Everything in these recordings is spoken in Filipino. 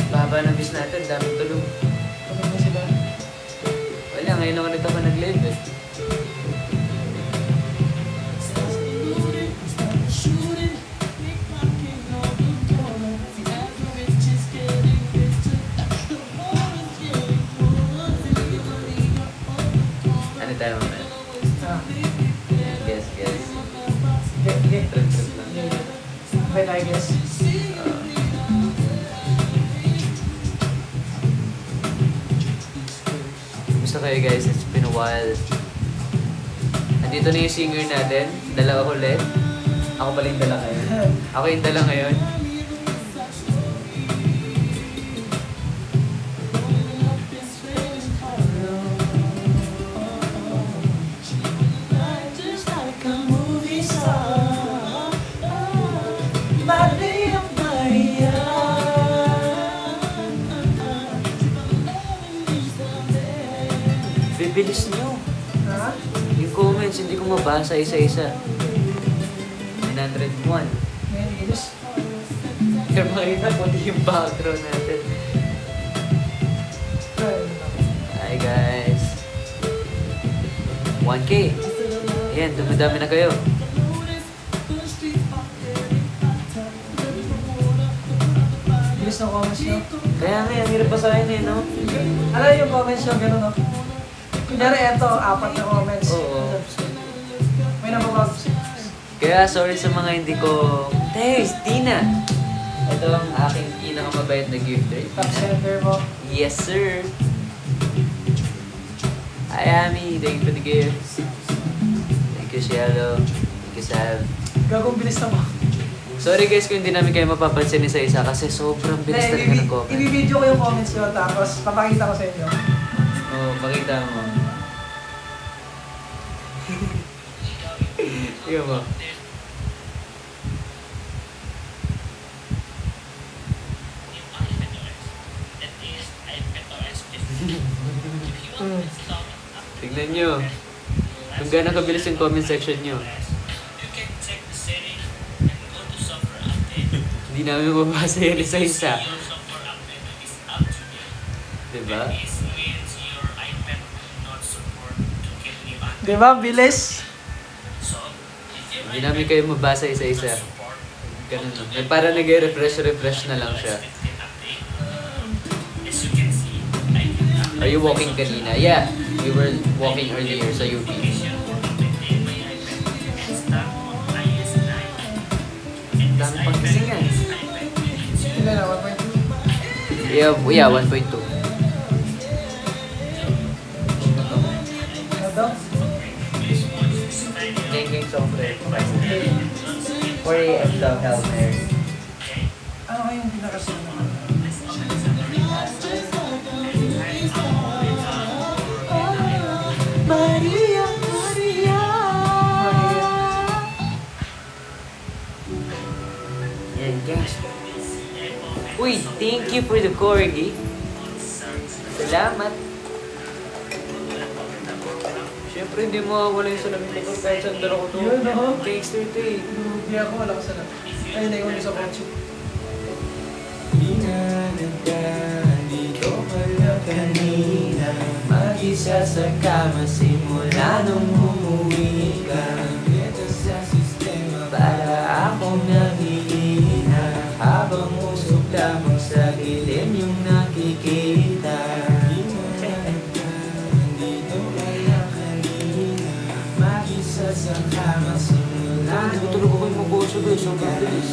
Baba ng bis natin, daming tulog. Pagod na sila. Wala, ngayon lang ulit ako nag-live eh. Ano tayo mamaya? Ah. Guess. Sige. Trip lang. Okay tayo, guys. Gusto kayo guys, it's been a while. Nandito na yung singer natin. Dala ako ulit. Ako pala yung dala ngayon. Ako yung dala ngayon. Bibilis nyo. Ha? Yung comments, hindi ko mabasa isa-isa. 901. Ngayon, guys. Pero makita po yung background natin. Hi guys. 1K. Ayan, dumadami na kayo. Bilis ng comments nyo. Kaya nga, ang hirap basahin eh, no? Alam yung comments nyo, gano'n, no? Kunyari, eto, 4 na comments. Oo. May nababag. Kaya sorry sa mga hindi ko... Thanks, Tina! Ito ang aking pinakamabait na gift eh. Top center mo. Yes, sir! Hi, Ami! Thank you for the gifts. Thank you, Cielo. Thank you, Sav. Gagong bilis na mo. Sorry guys kung hindi namin kayo mapapansin isa-isa kasi sobrang bilis talaga ng comment. I-video ko yung comments nyo, tapos papakita ko sa inyo. Oo, pakita mo. Tingnan mo. Tignan nyo. Kung gano'n kabilis yung comment section nyo. Hindi namin mabasa yan isa-isa. Diba? Diba? Bilis. Hindi namin kayo mabasa isa-isa. Ganun lang. Para nag-refresh na lang siya. Are you walking kanina? Yeah, we were walking earlier sa UP. Dami pang gising yan. Ilan na? 1.2? Yeah, 1.2. Ano daw? Thinking sobre. 4 AM daw, Hail Mary. Ano kayong pinakasunod naman? Maria, Maria. Yan, guys. Uy, thank you for the corgi. Salamat. Siyempre, hindi mo wala yung salamin ko kahit saan dala ko to. Yun, no? Thanks to ito eh. Hindi ako, wala ka sana. Ayun, naiwan nyo sa kotse. Dito pala kanina, mag-isa sa kama simula nung umuwi ka. Sa sistema para akong nangihina, habang usok lamang sa ilim yung nakikita. Dito pala kanina, mag-isa sa kama simula nung tulog ako yung mabuso doon, sobrang bilis.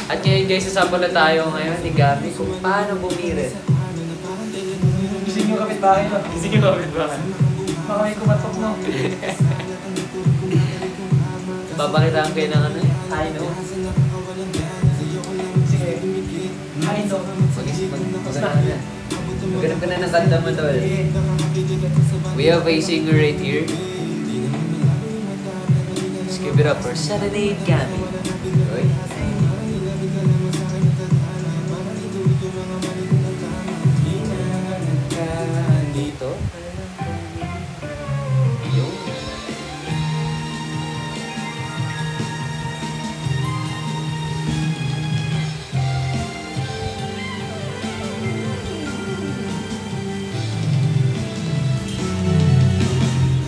At ngayon guys, sasabal na tayo ngayon ni Gabi kung paano bumirit. Gising yung kapitbahay na. Sige ko, ba? Baka may kumatok na. Babakitaan kayo ng ano? I know. Sige. I know. Maghanap ka na ng kanta mo tol. We have a singer right here. Let's give it up for Saturday Gabi. Okay? to? Yun.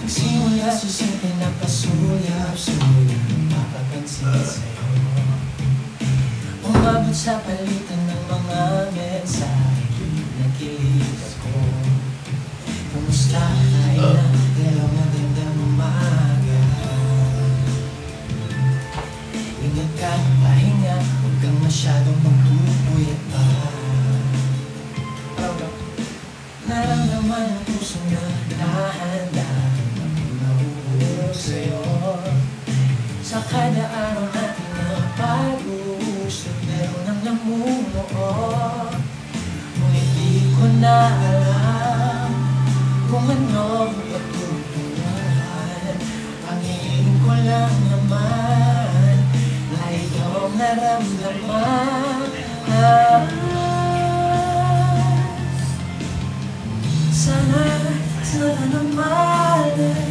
Nagsimula sa simple na pasuyap, mapapansin sa'yo. Umabot sa palitan ng mga mensahe, nakilig ako. Kumusta? Kain na, pero magandang umaga. Ingat ka, pahinga, huwag kang masyadong magpupuyat pa. Naramdaman ang puso na nahanda mahuhulog sa'yo. Sa kada araw natin na pag-uusap, meron ang namumuo. Ngunit di ko na alam kung ano patutunguhan. Pangingin ko lang naman na iyong naramdaman. Sana naman ay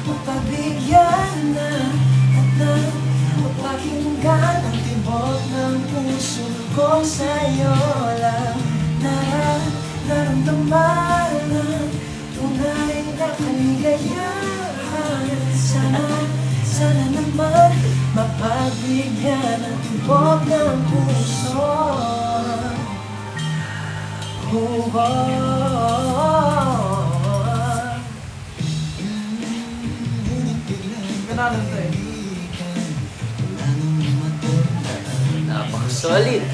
mapabigyan na at na mapakinggan ang tibok ng puso ko sa'yo lang. Naramdaman na tunay na kaligayahan. Sana naman mapabigyan ang tibok ng puso. Ganun to eh. Napaka-solid.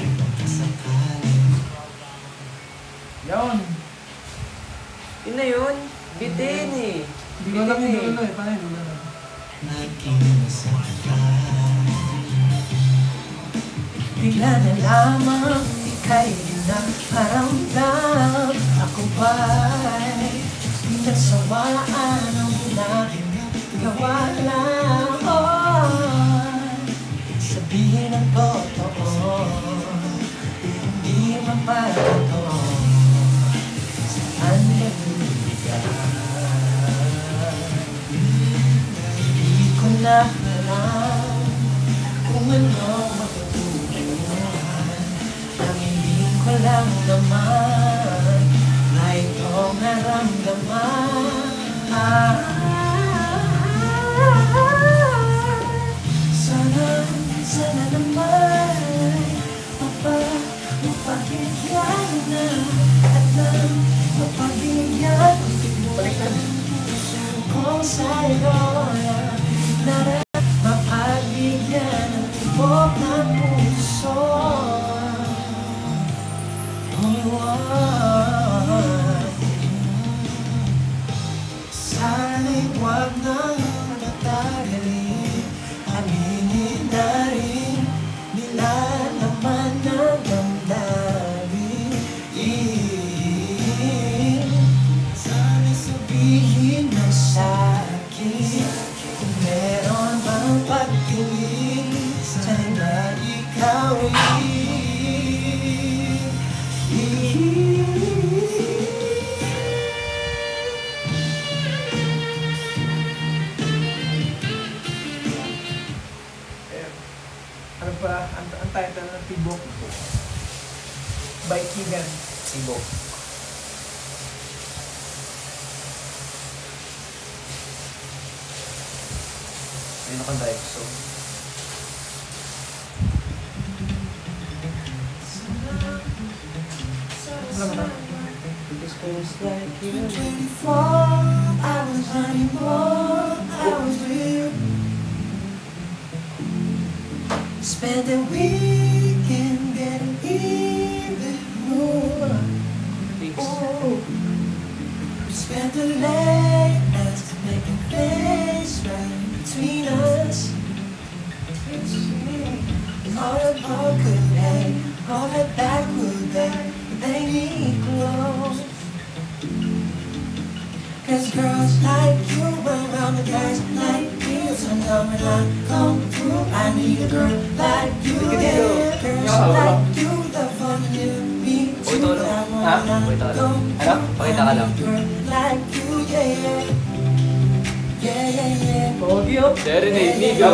Yun. Yun na yun. Bitin eh. Hindi ko alam yung dulo eh. Paano yung dulo? Bigla na lamang ika'y nakaramdam. Ako ba'y nagsawaan ang ginagawa lang? Sabihin ang totoo, hindi mapagtotoo. Saan naglugar? Hindi ko na alam kung ano matutunan. Nangingin ko lang naman na itong naramdaman. Sana naman mapabigyan na at na mapabigyan ang puso ko sa'yo. Mapabigyan ang tibok ng puso. Sana'y huwag nang matagalin. Aminin na rin nila naman ang damdamin. Sana'y sabihin mo sa'kin kung meron bang pagtingin. Sana ikaw Ano pa? Ang title ng Tibok by Keegan. Tibok. Ayun ako dahil so. Alam mo na? This feels like you. 24 hours, 24 hours with you. Spend the weekend getting even more. Oh, we spent the late nights making things right between us. And all good day, all that backward day, they need clothes. Cause girls like you around the guys like me. So now when I come through, I need a girl like you. Yeah, girls like you, the fun in me. Pakita ka lang. Ha? Pakita ka lang. Ano? Pakita ka lang. Pogi oh. Serenade me, go.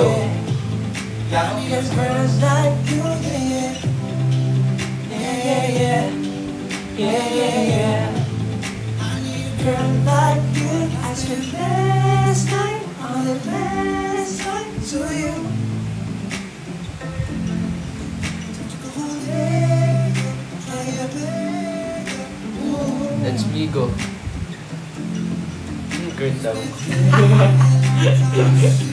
Girl like you, I spend last night on the last night to you. Let's me go. Kurt daw.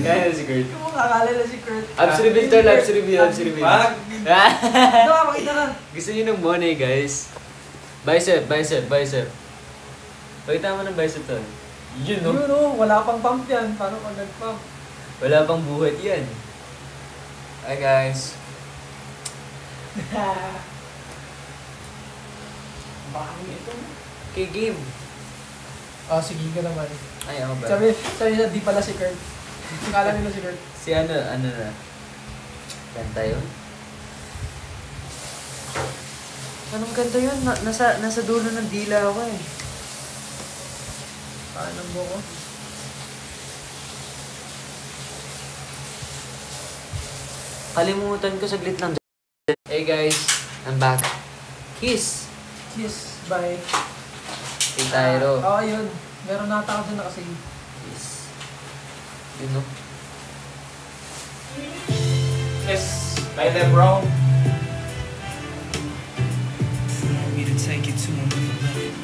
Kaya na si Kurt. Hindi mo kakalala si Kurt. Abs reveal to, abs reveal, abs reveal. Wag. Ito ka, makita ka. Gusto niyo ng money, guys? Bicep, bicep, bicep. Pakita mo ng bicep to. Yun, no? Yun oh, wala pang pump yan. Paano pag nag-pump? Wala pang buhat yan. Hi, guys. Bakit ito? Okay, game. Oh, sige ka naman. Ay, ako ba? Sabi na, di pala si Kurt. Kala nila si Kurt. Si ano na? Ganda yun? Anong ganda yun? Nasa dulo ng dila ako eh. Paano ang buko? Kalimutan ko saglit lang. Hey guys, I'm back. Kiss! Kiss by... Kay Tyro. Oo, yun. Meron nata ako dun nakasave. Kiss. Yun, no? Yes, by the bro. Want me to take you to another level?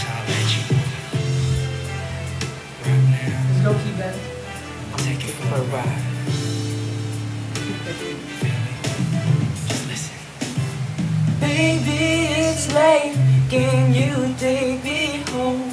I'll let you right now. Let's go, Keegan. Take it for a ride. Feel me? Just listen. Baby, it's late. Can you take me home?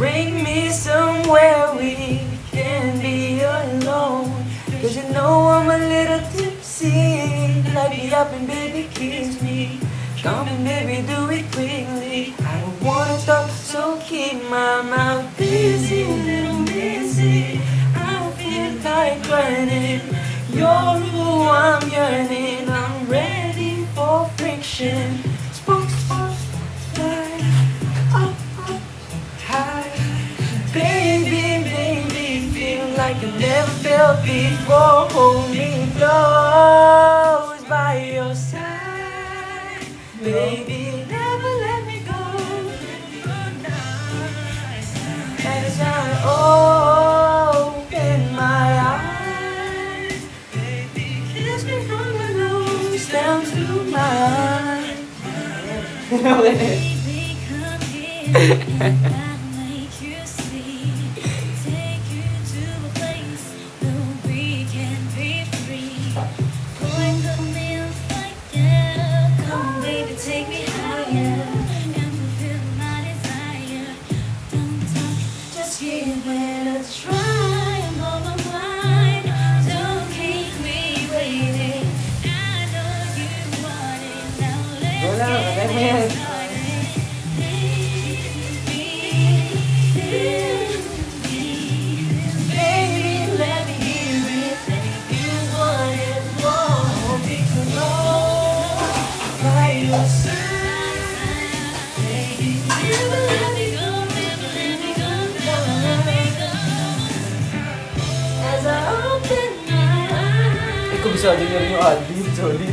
Bring me somewhere we can be alone. Cause you know I'm a little tipsy. Light me up and baby kiss me. Come and baby do it quickly. I don't wanna talk, so keep my mouth busy, little missy. I feel like running. You're who I'm yearning. I'm ready for friction. Spark, spark, light up, up, high. Baby, baby, feel like I never felt before. Hold me close by your side. Baby, never let me go. As I open my eyes, baby, kiss me from the nose down to my Baby, come here and I'll make you see. Take you to a place where we can be free. Boy, come in fire. Come, baby, take me higher and fulfill my desire. Don't talk, just give it a try. I'm on my mind. Don't keep me waiting. I know you want it. Now let's get started. baby, let me hear it. You want it more. Be close by your side. Baby, never let me go, never let me go, never let me go. As I open my eyes. Eh, kabisado niya rin yung ad-lib, solid.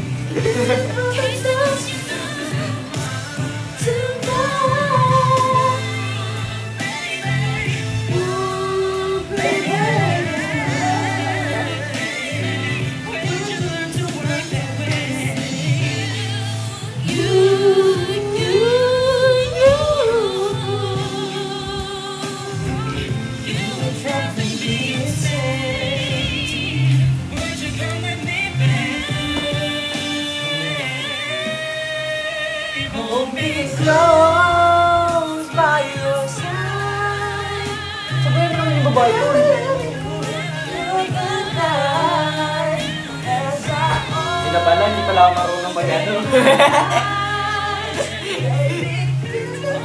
Hold me close by your side. Sabay mo naman yung babae ko. Hindi na pala, hindi pala ako marunong mag-ano.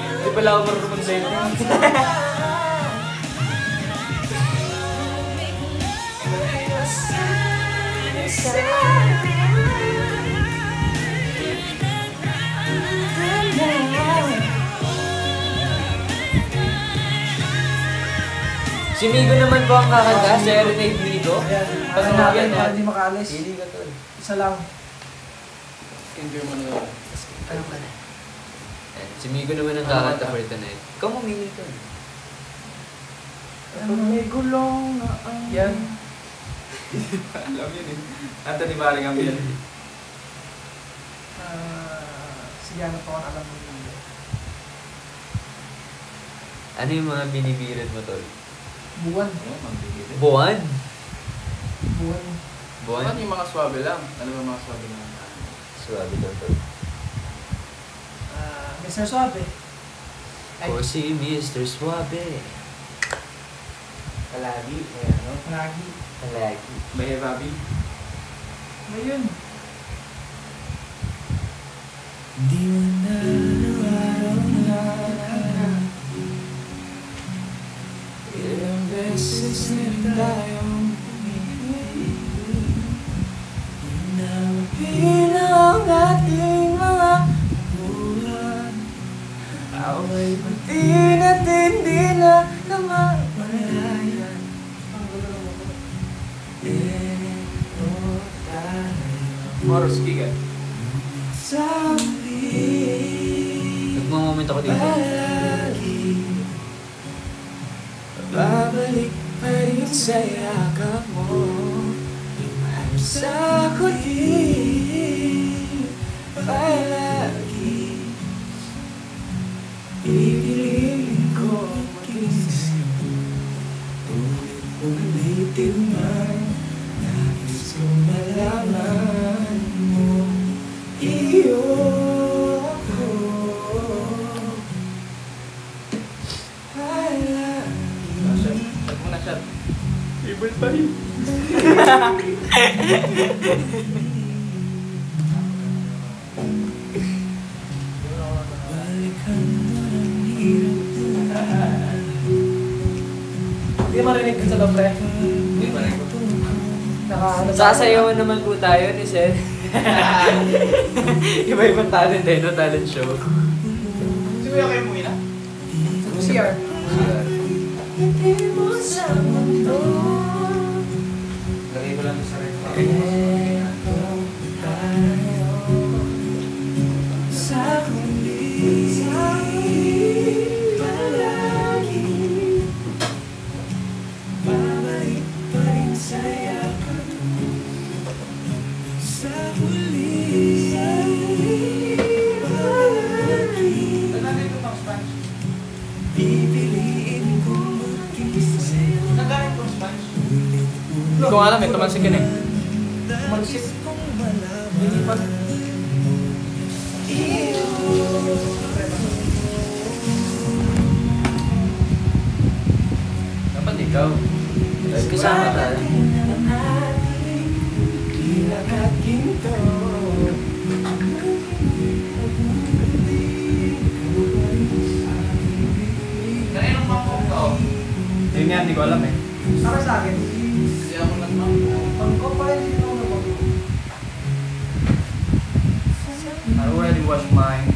Hindi pala ako marunong mag-dating. Si Migo naman po ang kakanta, Serenade Migo. Ayan, Pag ano natin, yan, para di makaalis. Hindi ka tol. Isa lang. Enjoy mo na. Ano ka na? Ayan, si Migo naman ang kakanta for tonight. Ikaw mamili tol. May gulong na ang... Yan. Alam yun eh. Anthony Baring ang yan. Sige, ano pa alam mo yun. Ano yung mga binibirit mo tol? Buwan. Buwan? Buwan. Buwan? Ano yung mga swabe lang? Ano ba mga swabe lang? Suwabe daw tol. Mr. Suave. O si Mr. Suabe. Kalagi. Ano? Lagi. Palagi. Bahay Bobby. Ngayon. Di mo na ilang beses na tayong Bilang ating mga buwan, away pati natin di na namamalayan. Ito tayo Moros Giga sa Nagmamoment ako dito. palagi, babalik pa rin sa yakap mo. Sa huli, palagi pipiliin ko mag-kiss. Ulit-ulitin man, nais kong malaman mo, iyo ako. Palagi. Shot mo na, shot. Favorite pa rin. Hindi marinig ko sa dobre. Hindi pa rin ko. Sasayawan naman po tayo ni Sen. Iba-ibang talent eh, no? Talent show. Si Kuya kayo umuwi na? CR. Hindi mo sa mundo. Lagay ko lang sa rin. Eto tayo sa huli, palagi babalik pa rin sa yakap sa huli, palagi pipiliin ko mag-kiss sa'yo. Hindi ko alam, ito man si Ken eh. Mansip. Hindi pa. Dapat ikaw. Kasama tayo. Kanino mang ko? Yun nga, hindi ko alam eh. Saka sa akin. Hindi ako nagmang. Pag ko pa rin yung nabag. I already washed mine.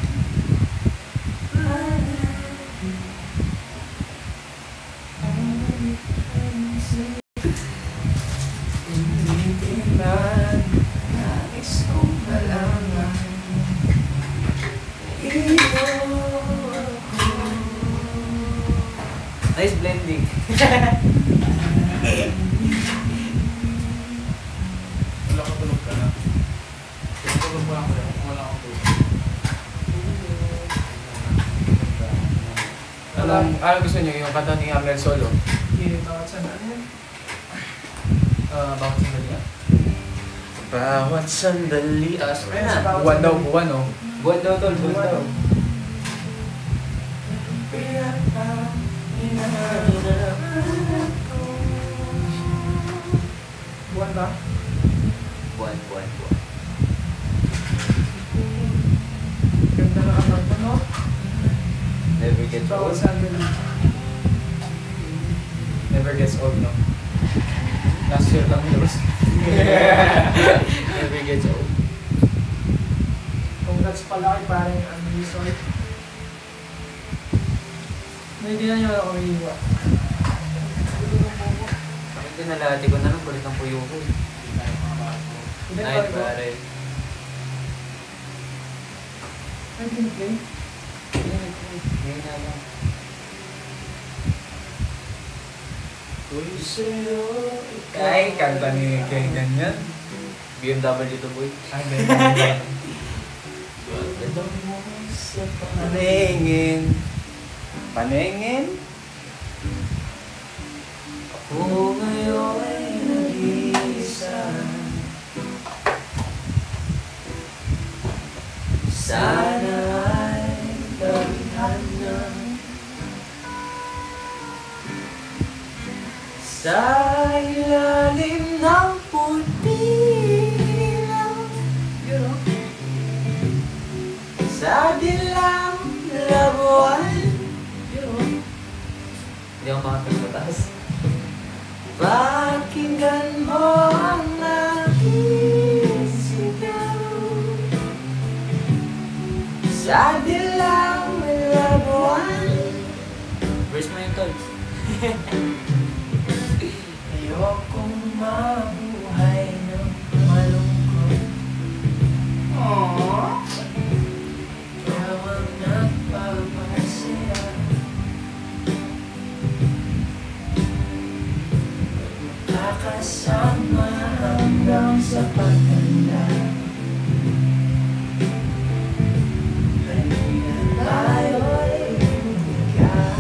Nais kong malaman. Nice blending. Wala ko tulog ka na. Tulog mo lang ko lang. Wala akong tulog. Ano gusto niyo? Yung kanta ni Amel Solo? Hindi, bakit saan? Ano yan? Bawat sandali nga. Bawat sandali. Taas mo Ayun, sa na. bawat Buwan daw, sandali. buwan oh. Buwan daw tol, buwan daw. Buwan ba? Buwan, buwan, buwan. Ganda na kanta, no? Never gets Bawat old. sandali. Never gets old, no? Last year lang labas. Never gets old. Congrats pala kay parang Andy. Hindi na niyo ako iiwa. Ito nalati ko na lang, kulit ng puyo ko. Hindi, Night, pare ko. pare. Ay, gameplay. Ngayon na lang. Ay, kanta ni Kengan yan. BMW to boy. Ay, ganyan. Paningin. Paningin. Ako ngayon ay nag-iisa. Sana ay tadhana sa ilalim ng puti-ilaw, sa dilaw na buwan, Hindi ako makapagpataas. pakinggan mo ang aking sigaw. Sa dilaw na buwan, Verse mo yung tol. ayokong mabuhay ng malungkot. Ikaw ang nagpapasaya. Kakasama hanggang sa pagtanda. Halina tayo'y bumigay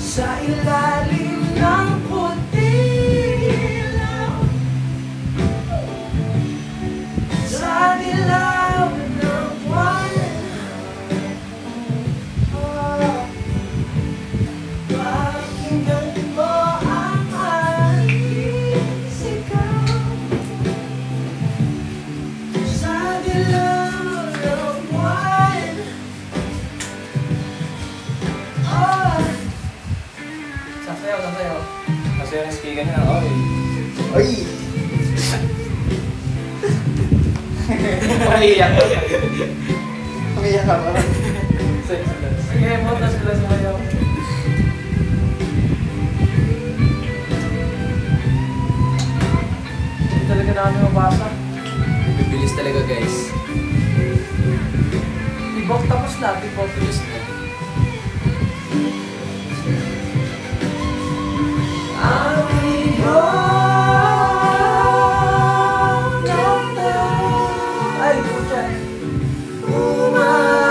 sa ilalim ng puti-ilaw, sa dilaw ng buwan. Pakinggan mo ang aking sigaw, sa dilaw ng buwan. Sasayaw, sasayaw. Kasi yung speaker niya, oy. Oy! Umiiyak ka. Umiiyak ka ba? Sige, mo na sila sumayaw. Hindi talaga namin mabasa. Bibilis talaga guys. Tibok tapos na, tibok. Bilis na. Ang ibang Ay, pucha.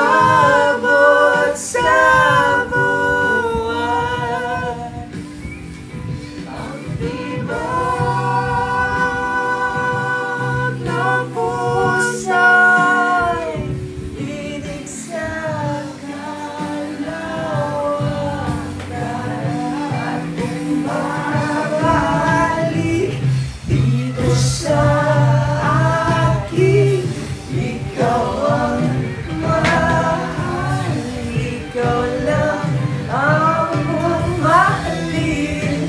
umabot sa buwan. Ang tibok ng pusa'y inig sa kalawakan. Bumabalik dito sa akin. Ikaw ang mahal, ikaw lang ang mahalin.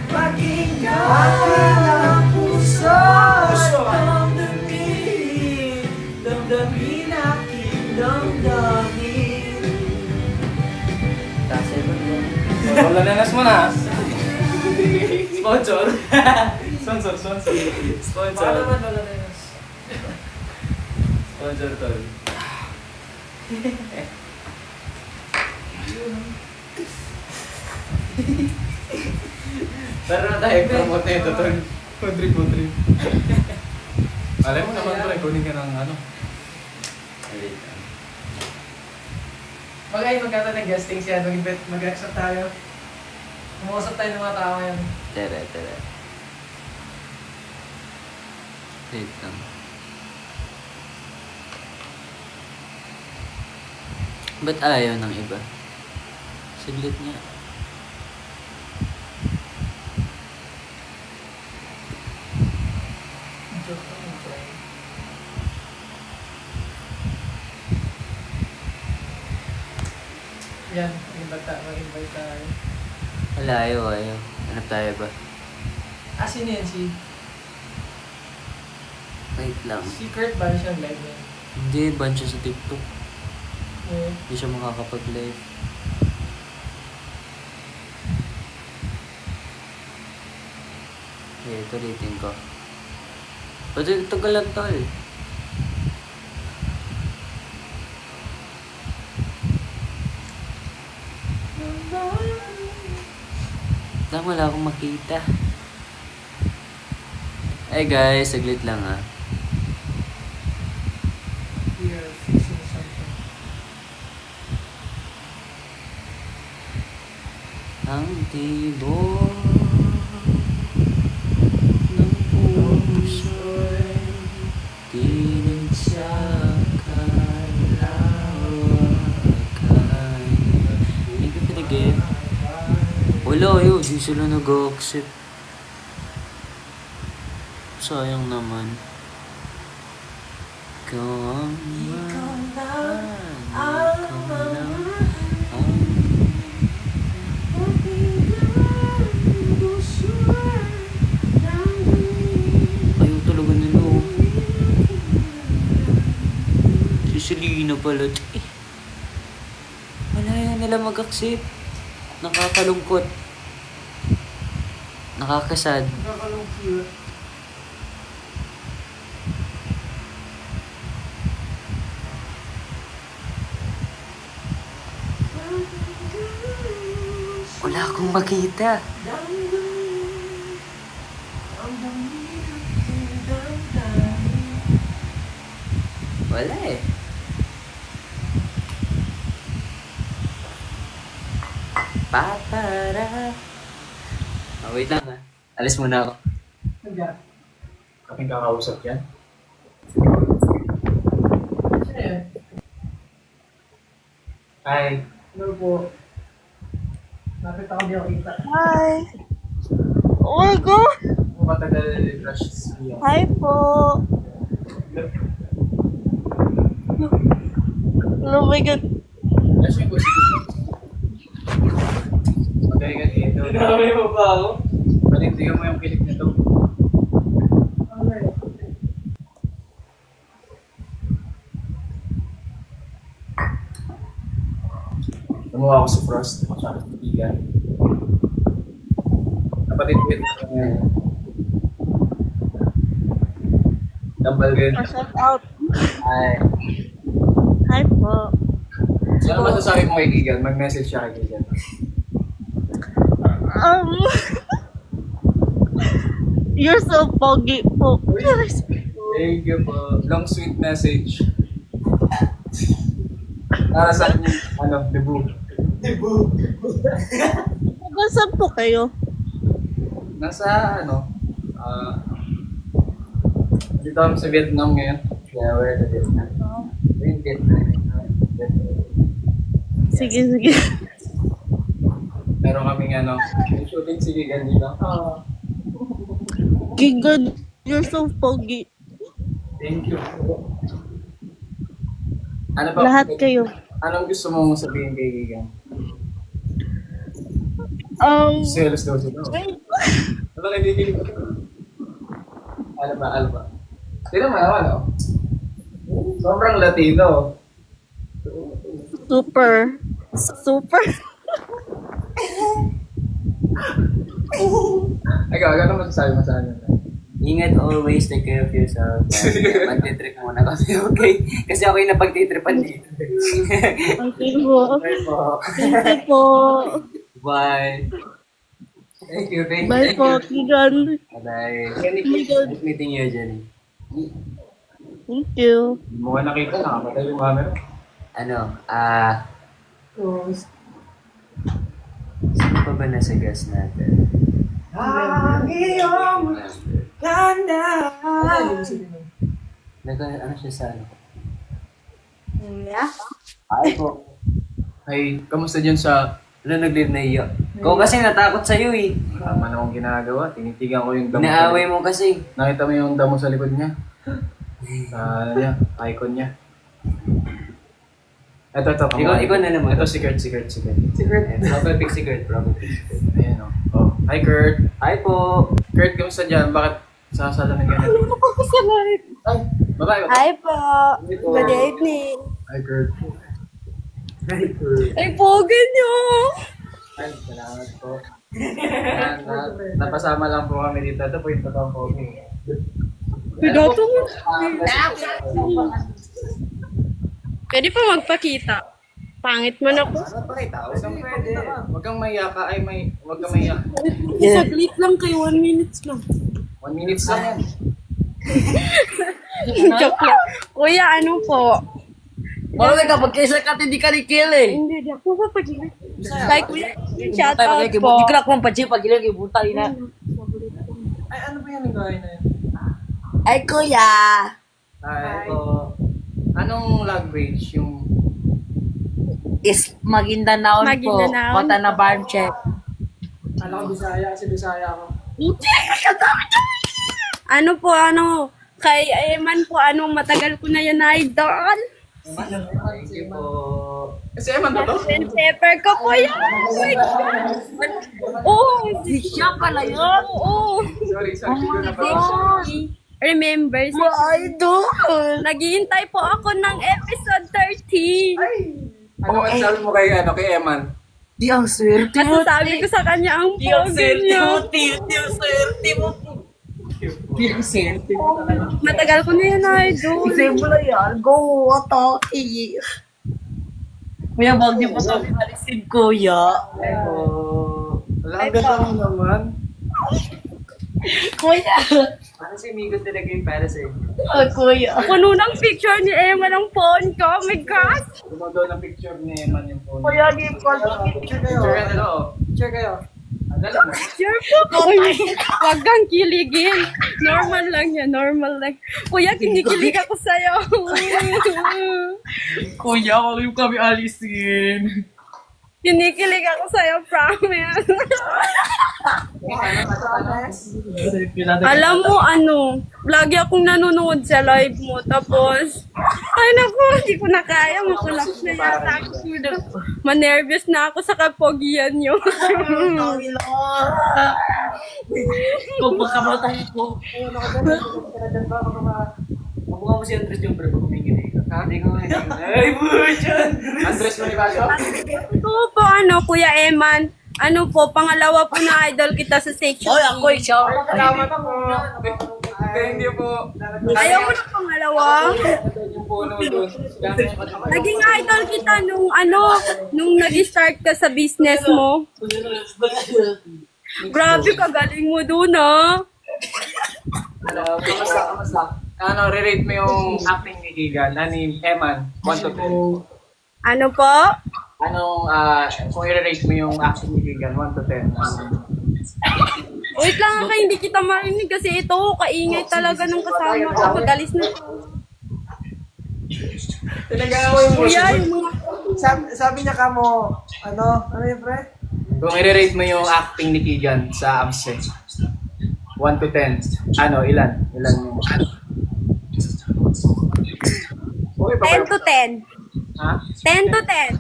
Pakinggan ang puso at damdamin, damdamin aking damdamin. Tasay ba yun? Wala na nas mo na. Sponsor. Sponsor. Sponsor. Paano naman wala na yun? Sponsor tol. Pero na tayo promote na ito tol. Putri. Alam mo naman ko, kunin ka ng ano. Bagay, magkata ng guesting siya. Mag-accept tayo. Umuusap tayo ng mga tao ngayon. Tere. Wait lang. Ba't ayaw ng iba? Saglit niya. Yan, mag-invite tayo. Wala, ayaw. Hanap tayo ba? Sino yan? Wait lang. Si Kurt ba na siyang live yan? Hindi, ban siya sa TikTok. Eh, Hindi siya makakapag-live. Okay, tulitin ko. Tagal lang tol. Wala akong makita. Hey guys, saglit lang ah. We are fixing something. Ang tibok ng puso'y tinig sa kalawakan. Hindi ko pinagin. Wala yun, di sila nag-accept. Sayang naman. Ikaw ang ayaw talaga nila. Si Selena pala. Wala yan nila mag-accept. Nakakalungkot. Nakakasad. Nakakalungkot. Wala akong makita. Wala eh. Papara. Oh, wait lang ah. Alis muna ako. Nandiyan. Kaming kakausap yan. Sino yan? Hi. Ano po? Nakita ko di ako kita. Hi! Oh my God! Kung matagal crush siya. Hi po! Oh my God! Crush yung gusto ko. Magaling ka dito. Grabe mo ba ako? Panindigan mo yung kilig nito. Okay. Gumawa ako sa Frost. Sa aking kaibigan. Kapatid ko yun. Tambal ko yun. Shout out! Hi. Hi po! So, ano masasabi mo kaibigan? Mag-message siya kaibigan. You're so pogi po. Thank you po. Long sweet message. Para sa akin yung, debut. Saan po kayo? Nasa, dito kami sa Vietnam ngayon. Yeah, we're in Vietnam. We're in Vietnam. Sige, sige. Meron kaming may shooting si Gigan dito. Oo. Gigan, you're so pogi. Thank you. Ano ba? Lahat kayo. Anong gusto mong sabihin kay Gigan? Selos daw siya. Ano kay Gigan? Ano ba? Sino man naman, sobrang Latino. Super. Super. Ikaw, ano masasabi mo sa akin? Ingat always, take care of yourself. Magtitrip muna kami, okay? Kasi ako yung napagtitripan dito. Okay po. Bye po. Thank you po. Bye. Thank you. Bye po, Gigan. Bye. Gigan. Nice meeting you, Jenny. Thank you. Hindi mo ka nakita, nakapatay yung camera. Sino pa ba nasa gas natin? Ano siya sa ano? Yeah. Ay po. Hey, kamusta dyan sa... Ano nag-live na iyo? Ikaw kasi natakot sa'yo eh. Tama na akong ginagawa. Tinitigan ko yung damo. Inaaway mo kasi. Nakita mo yung damo sa likod niya? Sa icon niya. Ito. Ikaw na naman. Ito si Kurt. Secret. Probably secret. Ayan o. Oh. Hi Kurt. Hi po. Kurt, kamusta dyan? Bakit sasala na ganyan? Ay, babae. Hi po. Good evening. Hi Kurt. Ay po, ganyan. Ay, salamat po. Napasama lang po kami dito. Ito po yung totoong pogi. Pidato mo. Pwede pa magpakita. Pangit man ako. Ano pa kita? Huwag kang pwede. Huwag kang mahiya ka. Huwag kang mahiya. Saglit lang kayo, 1 minutes lang. 1 minute lang yan. Joke lang. Kuya, ano po? Marami ka, pagkaisa ka, hindi ka nikil eh. Hindi, di ako papagilid. Like, kuya, shout out po. Di ka na kung pagkaisa, pagkaisa, kibuta na. Ay, ano ba yan ang gawin na yun? Ay, kuya. Ay, ito. Anong language yung... Is Maguindanao po. Maguindanao. Mata na barn check. Alam ko Bisaya kasi Bisaya ako. Ano po, kay Eman po, matagal ko na yan idol. Thank you po. Kasi Eman ba to? Pepper ko po yan. Oh my God. Oh, Siya pala yun. oo. Sorry. Remember, Idol. naghihintay po ako ng episode 13. Ano ang sabi mo kay Eman? Di ang swerte Kasi mo. sabi ko sa kanya ang Di ang pogi swerte niya. mo. Di ang swerte mo. Di ang swerte mo. Matagal ko na yan idol. Kasi mo na yan. Go, Otaki. Kuya, wag niyo pa kami alisin, kuya. Wala ang ganda mo naman. Kuya. Ano si Migo talaga yung para sa inyo? Oh, kuya. Puno ng picture ni Emma ng phone ko. Oh my God. Gumagawa ng picture ni Eman yung phone. Kuya, di po. Picture kayo. Picture ka na oh. Picture kayo. Dala mo. Sure po. Wag kang kiligin. Normal lang yan. Normal lang. Kuya, kinikilig ako sa'yo. Kuya, wag niyo kami alisin. Kinikilig ako sa'yo, promise. Alam mo, lagi akong nanonood sa live mo. Tapos, ay naku, hindi ko na kaya. Makulak na yata ako. Manervyos na ako sa kapogian nyo. Kung pagkamatay ko. Mabuha mo si Andres yung bro. Kumingin eh. Hindi ko ay, buchan! Andres Manibago? Ito po, Kuya Eman. Ano po, pangalawa po na idol kita sa section. Oy, ako siya. Salamat po. Thank you po. Ayaw mo na pangalawa? Yung puno doon. Naging idol kita nung nag-start ka sa business mo. Grabe ka, galing mo dun Kamusta? Re-rate mo yung acting ni Gigan, ni Eman, 1 to 10. Ano po? Kung i-rate mo yung acting ni Gigan, 1 to 10. Wait lang ako, hindi kita marinig kasi ito, kaingay talaga ng kasama ko. Magalis na to. Tinagawin mo Kuya, yung mga... Sabi niya ka mo, ano yung pre? Kung i-rate mo yung acting ni Gigan sa AMSE, 1 to 10, ilan? Ilan yung... Okay, 10 to 10. Ha? 10 to 10.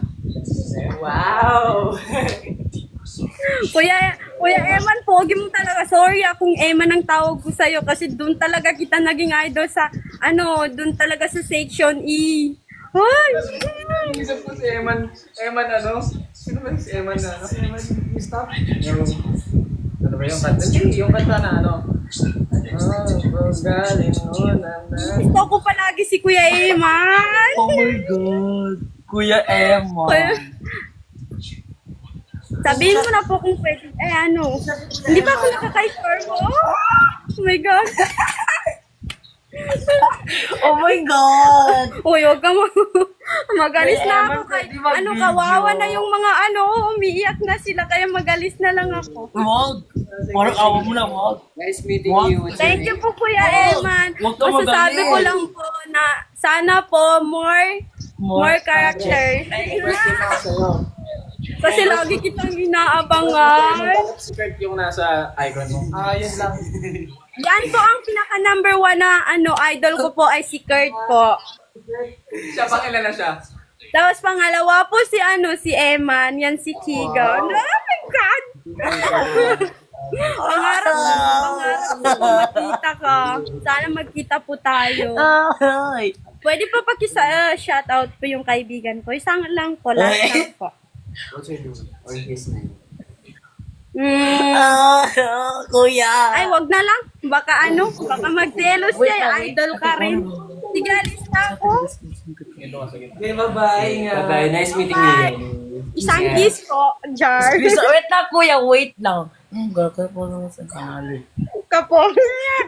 Wow! Kuya Eman, pogi mo talaga. Sorry kung Eman ang tawag ko sa'yo kasi doon talaga kita naging idol sa, doon talaga sa section E. Ay! Isip ko si Eman, Sino ba si Eman na, Si Eman, stop. Ano ba yung kanta? Yung kanta na, galing mo na. Gusto ko palagi si Kuya Eman. Oh my God. Kuya Emma. Sabihin mo na po kung pwede. Hindi ba ako nakaka-score mo? Oh my God. Oh my God. Uy, huwag ka magalis na ako. Kawawa na yung mga umiiyak na sila kaya magalis na lang ako. Wag. Parang awa mo na, wag. Nice meeting What? you. Thank you po Kuya Eman. Huwag ka Masasabi magaling. ko lang po na sana po more characters. Kasi lagi kitang inaabangan. Skirt yung nasa icon mo. Yun lang. Yan po ang pinaka number 1 na idol ko po ay si Kurt po. Siya, pang ilan na siya? Tapos pangalawa po si si Eman, yan si Kiga. Oh my God! Pangarap ko makita ka. Sana magkita po tayo. Ay. Pwede pa shoutout po yung kaibigan ko. Isang lang po, last lang po. What's he doing? Or his name? Kuya. Ay, wag na lang. Baka magselos siya. Idol ka rin. Sige, alis na ako. Okay, bye-bye. Bye-bye. Nice meeting you. Isang kiss ko, Jar. Wait lang, kuya. Wait lang. Gagawin po naman sa kanali. Kapong.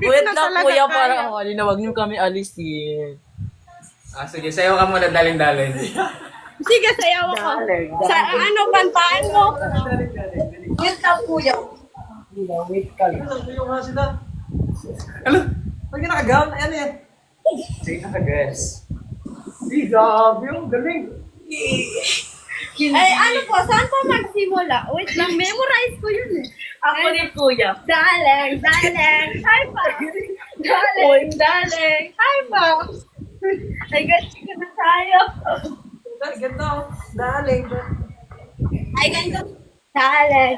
Wait lang, kuya. Para na wag niyo kami alisin. Sige, sayo ka muna daling-daling. Sige, sayaw ako. Sa kantaan mo? Wait lang, kuya. Wait ka lang. Yung nga sila. Ano? Pag naka-gown, ano yan? Sige, naka-dress. Grabe, ang galing. Ay, saan po magsimula? Wait lang, memorize ko yun eh. Ako ni kuya. Darling, hi pa. Darling, hi pa. Ay, ganito ko na tayo. Ganito. Daling. Ay, ganito. Darling,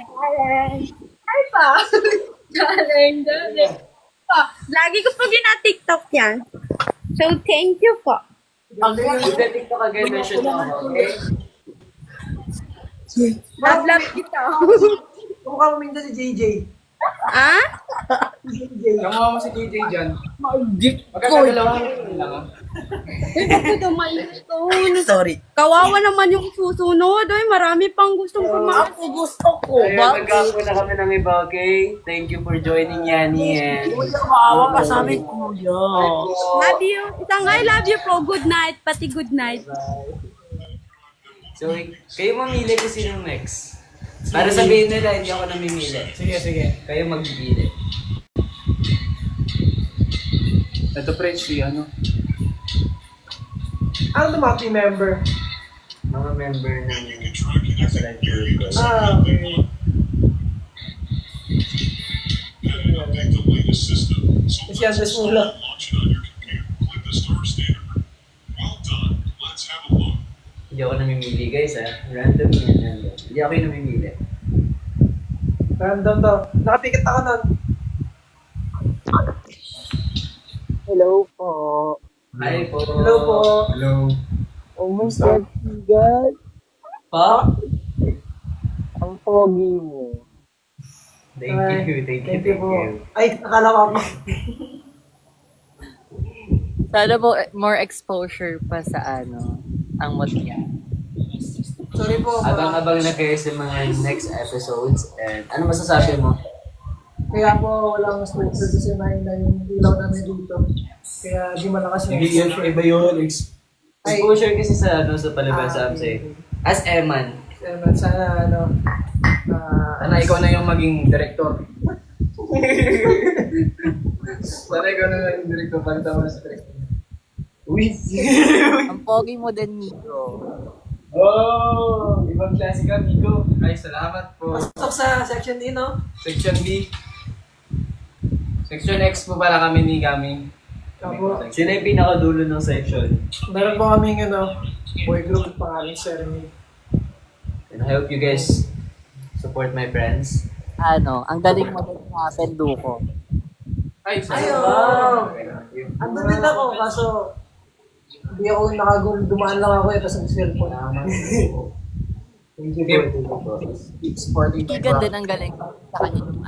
hi pa. Darling. Pa, lagi ko po gina-TikTok yan. So, thank you po. Pagdating ka kagaya mention ako, okay? Love kita. Mukha mo minsan si JJ. Ah? Kamuha mo si JJ dyan. Mag-gift Magkakadalawa lang. Sorry. Kawawa naman yung susunod. Ay, marami pang gustong pumasok. Ako gusto ko. Ayun, nagkakaroon na kami ng iba, okay? Thank you for joining, Yani. And Maawa ka sa amin, kuya. Love you. Isang I love you po. Good night. Pati good night. so, kayo mamili kung sinong next. Para sabihin nila, hindi ako namimili. Sige. Kayo magpipili. Ito, French, ano? Ano na mga team member? Mga member ng Okay. Kasi Andres Mula. Hindi ako namimili, guys, ha? Random yan. Random. Hindi ako yung namimili. Random to. Nakapikit ako nun. Hello po. Hi po. Hello po. Hello. Oh my God, God. Pa? Ang pogi mo. Thank you. Thank you po. Ay, akala ko ako. Sana po more exposure pa sa ang mutya. Sorry po. Abang-abang na kayo sa mga next episodes. And ano masasabi mo? Kaya po walang sponsor kasi mahina yung ilaw namin dito. Kaya di malakas yung exposure. Iba yun. Exposure kasi sa palabas sa Amsay. As Eman. Sana Sana ikaw na yung maging director. Sana ikaw na yung director. Para tama na sa director. Uy! Ang pogi mo din, Nico. Oh! Ibang klase ka, Nico. Ay, salamat po. pasok sa section D, no? Section B. Section X po pala kami ni Kami. Opo. Sino yung pinakadulo ng section? Meron po kaming boy group pangalan Serenade. And I hope you guys support my friends. Ang galing mo din sa penduko. Ay, Wow! Andun din ako, kaso hindi ako dumaan lang ako tapos nag-cellphone. Thank you po. Keep supporting my Igan din ang galing sa kanya yung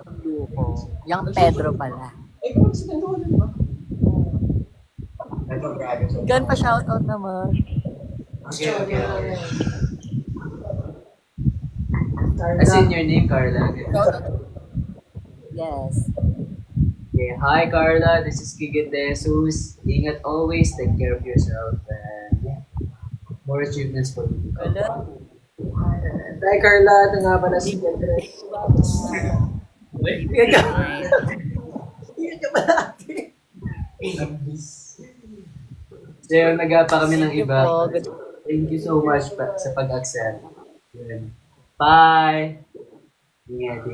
penduko. Yung Pedro pala. Ay, kung sila doon, di ba? Igan pa shoutout naman. Okay. I seen your name, Carla. Yes. Okay, hi Carla, this is Kigit De Jesus. Ingat always, take care of yourself, and yeah, more achievements for you. Wala. Hi Carla, ito nga pala si Andres. Yan ka. Yan ka pala ate. So, nagapa kami ng iba. Good. Thank you so much sa pag-accept. Yun. Bye! Ingat.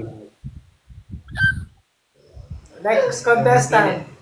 Next contestant.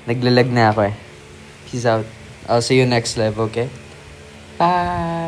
Naglalag na ako eh. Peace out. I'll see you next live, okay? Bye!